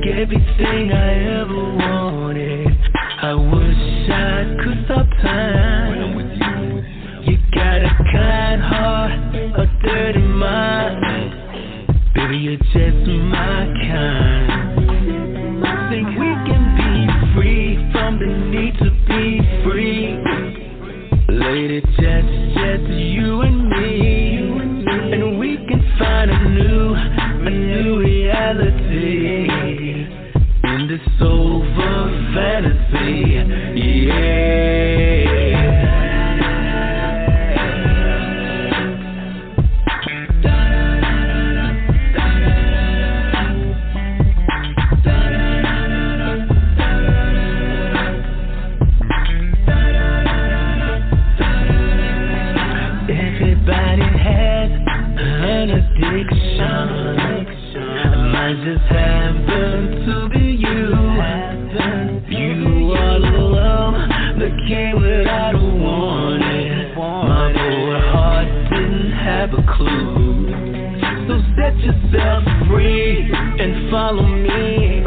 Everything I ever wanted, I wish I could stop time. You got a kind heart, a dirty mind. Baby, you're just my kind. Think we can be free from the need to be free. Lady, just you and me, and we can find a new reality. In this over fantasy, yeah. Everybody has an addiction. Mine just happened to be you. You all alone that came without a warning. My poor heart didn't have a clue. So set yourself free and follow me.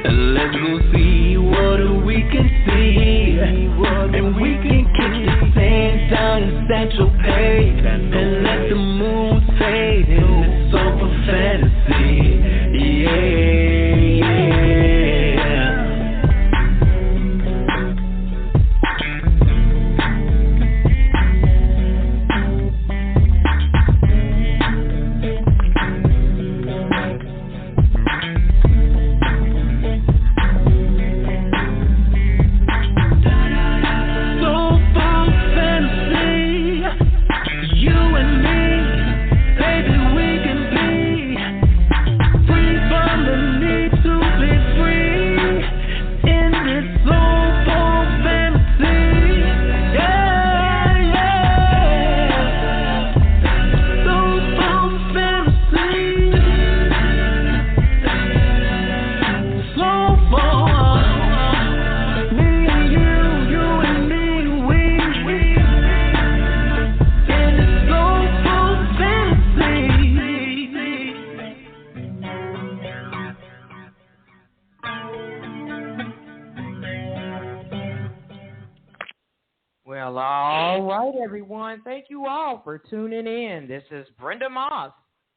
And let's go see what we can see. And we can kick the sand down in Central Pay and let the moon fade in this over fantasy. Yeah. Well, all right, everyone. Thank you all for tuning in. This is Brenda Moss,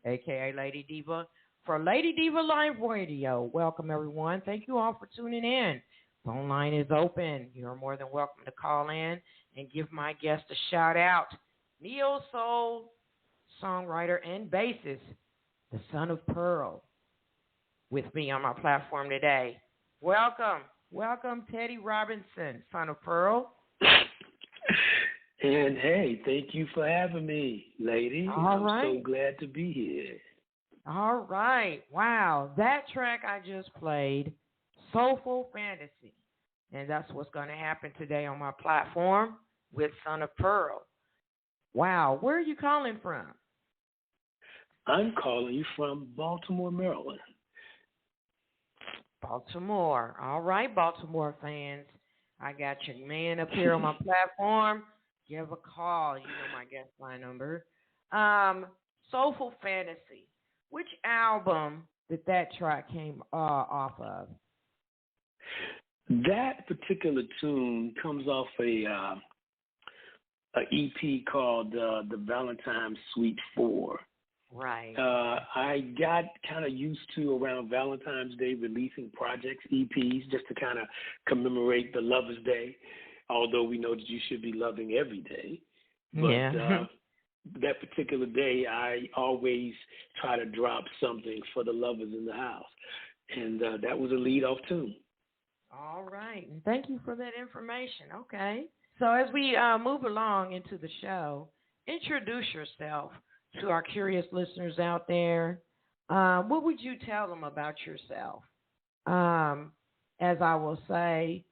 a.k.a. Lady Diva, for Lady Diva Live Radio. Welcome, everyone. Thank you all for tuning in. Phone line is open. You're more than welcome to call in and give my guest a shout-out. Neo-soul songwriter and bassist, the son of Pearl, with me on my platform today. Welcome, Tedi Robinson, son of Pearl. And hey, thank you for having me, lady. I'm so glad to be here. All right. Wow. That track I just played, Soulful Fantasy. And that's what's going to happen today on my platform with Son of Pearl. Wow. Where are you calling from? I'm calling you from Baltimore, Maryland. Baltimore. All right, Baltimore fans. I got your man up here on my platform. Give a call. You know my guest line number. Soulful Fantasy. Which album did that track came off of? That particular tune comes off a EP called The Valentine's Suite 4. Right. I got kind of used to around Valentine's Day releasing projects, EPs, just to kind of commemorate the Lover's Day, although we know that you should be loving every day. But that particular day, I always try to drop something for the lovers in the house. And that was a lead-off tune. All right. And thank you for that information. Okay. So as we move along into the show, introduce yourself to our curious listeners out there. What would you tell them about yourself? As I will say,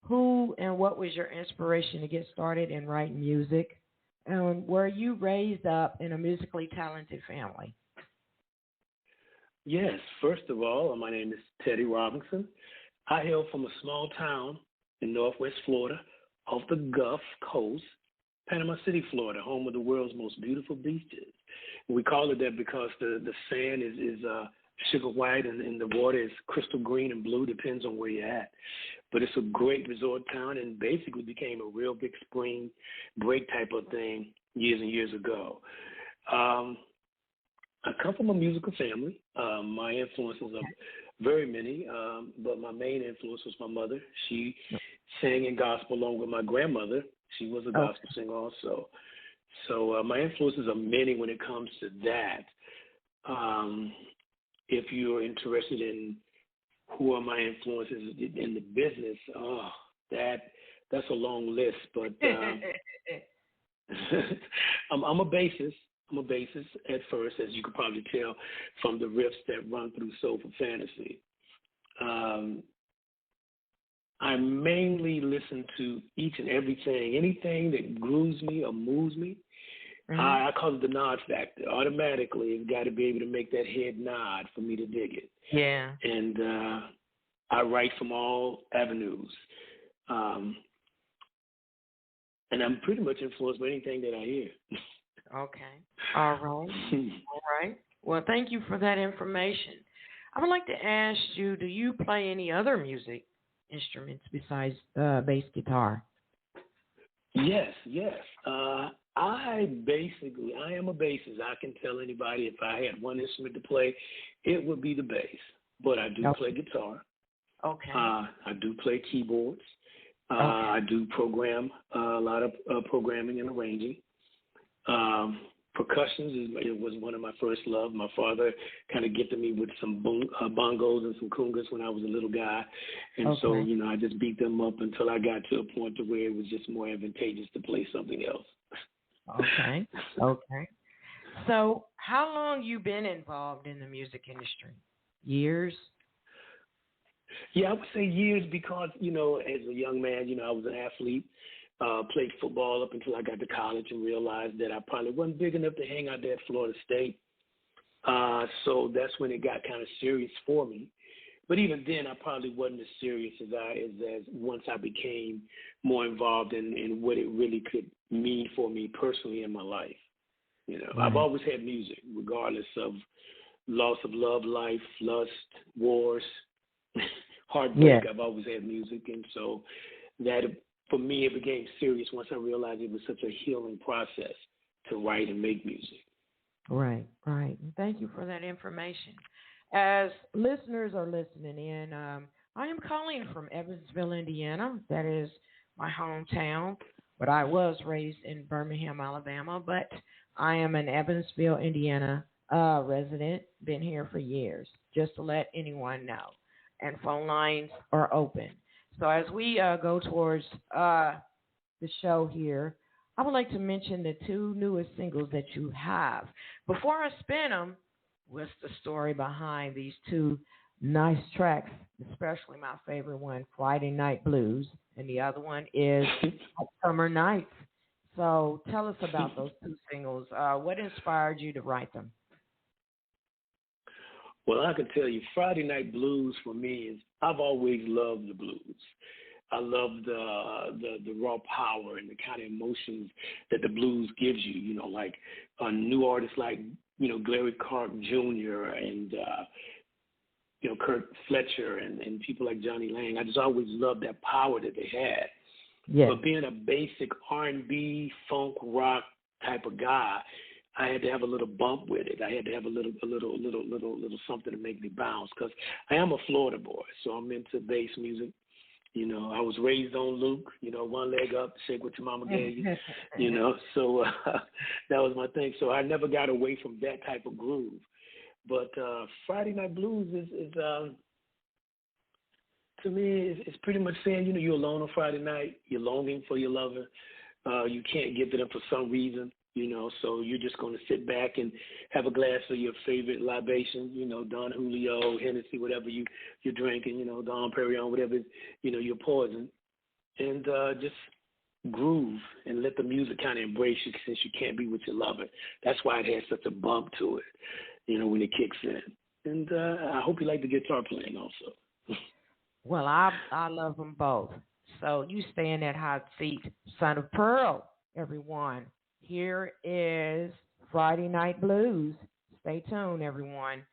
who and what was your inspiration to get started in writing music? And were you raised up in a musically talented family? Yes, first of all, my name is Tedi Robinson. I hail from a small town in northwest Florida off the Gulf Coast, Panama City, Florida, home of the world's most beautiful beaches. We call it that because the sand is sugar white and the water is crystal green and blue, depends on where you're at. But it's a great resort town and basically became a real big spring break type of thing years and years ago. I come from a musical family. My influences are very many, but my main influence was my mother. She sang in gospel along with my grandmother. She was a gospel singer also. So my influences are many when it comes to that. If you're interested in who are my influences in the business, that's a long list. But I'm a bassist. I'm a bassist at first, as you could probably tell from the riffs that run through Soulful Fantasy. I mainly listen to each and everything, anything that grooves me or moves me. Mm-hmm. I call it the nod factor. Automatically, it's got to be able to make that head nod for me to dig it. Yeah. And I write from all avenues. And I'm pretty much influenced by anything that I hear. Okay. All right. All right. Well, thank you for that information. I would like to ask you, do you play any other music instruments besides bass guitar? Yes. I am a bassist. I can tell anybody if I had one instrument to play, it would be the bass. But I do play guitar. Okay. I do play keyboards. I do program a lot of programming and arranging. Percussions was one of my first love. My father kind of gifted me with some bongos and some congas when I was a little guy. And so, I just beat them up until I got to a point to where it was just more advantageous to play something else. Okay. So how long you been involved in the music industry? Years? Yeah, I would say years because, as a young man, I was an athlete. Played football up until I got to college and realized that I probably wasn't big enough to hang out there at Florida State. So that's when it got kind of serious for me. But even then, I probably wasn't as serious as once I became more involved in what it really could mean for me personally in my life. I've always had music, regardless of loss of love, life, lust, wars, heartbreak. Yeah. I've always had music, and so that. For me, it became serious once I realized it was such a healing process to write and make music. Right. Thank you for that information. As listeners are listening in, I am calling from Evansville, Indiana. That is my hometown, but I was raised in Birmingham, Alabama, but I am an Evansville, Indiana resident, been here for years, just to let anyone know. And phone lines are open. So as we go towards the show here, I would like to mention the two newest singles that you have. Before I spin them, what's the story behind these two nice tracks, especially my favorite one, Friday Night Blues, and the other one is Summer Nights. So tell us about those two singles. What inspired you to write them? Well, I can tell you, Friday Night Blues for me is, I've always loved the blues. I love the raw power and the kind of emotions that the blues gives you, like a new artist like, Gary Clark Jr. and, Kurt Fletcher and people like Johnny Lang. I just always loved that power that they had. Yeah. But being a basic R&B, funk, rock type of guy, I had to have a little bump with it. I had to have a little something to make me bounce because I am a Florida boy, so I'm into bass music. I was raised on Luke, one leg up, shake what your mama gave you, so that was my thing. So I never got away from that type of groove. But Friday Night Blues is to me, it's pretty much saying, you know, you're alone on Friday night, you're longing for your lover, you can't get to them for some reason, you know, so you're just going to sit back and have a glass of your favorite libation, you know, Don Julio, Hennessy, whatever you're drinking, you know, Dom Perignon, whatever, you know, your poison, and just groove and let the music kind of embrace you since you can't be with your lover. That's why it has such a bump to it, you know, when it kicks in. And I hope you like the guitar playing also. Well, I love them both. So you stay in that hot seat, Son of Pearl, everyone. Here is Friday Night Blues. Stay tuned, everyone.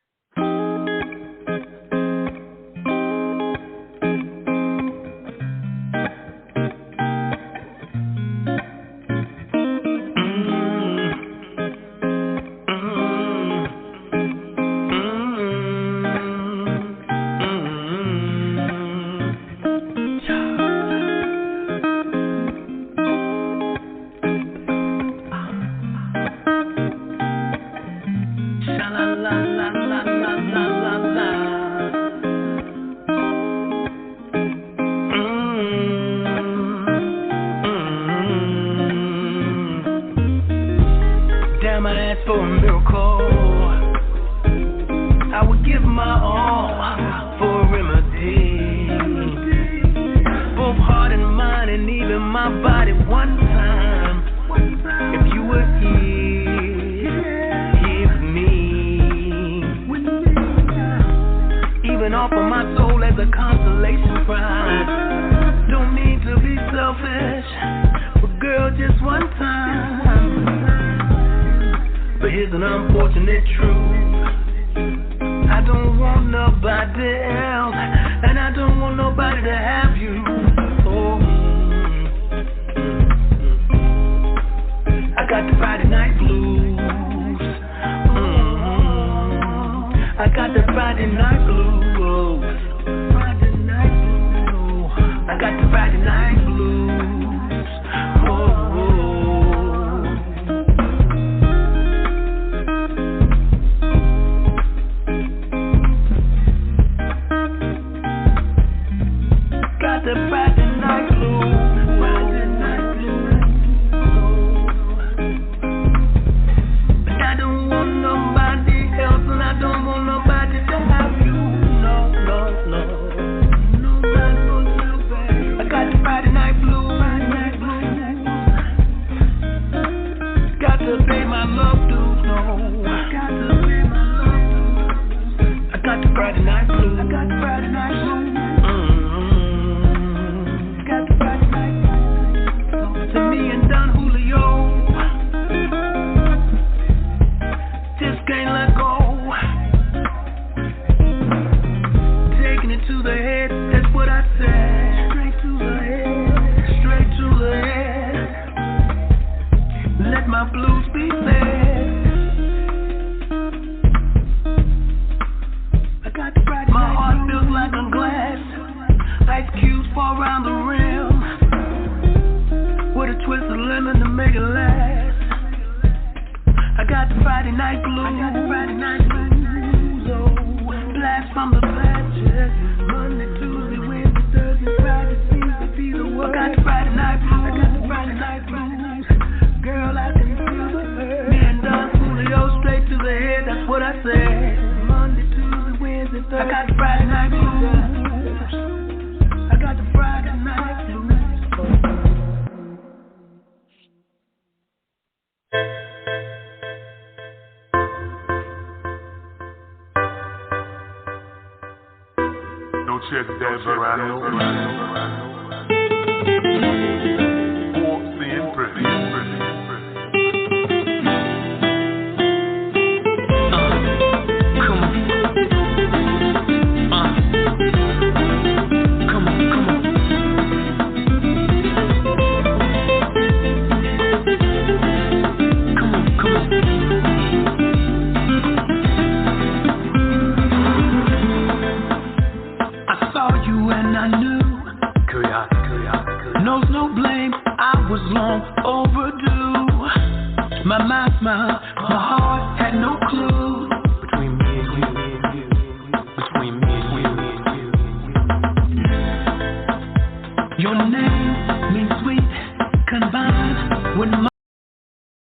My mind smile, my heart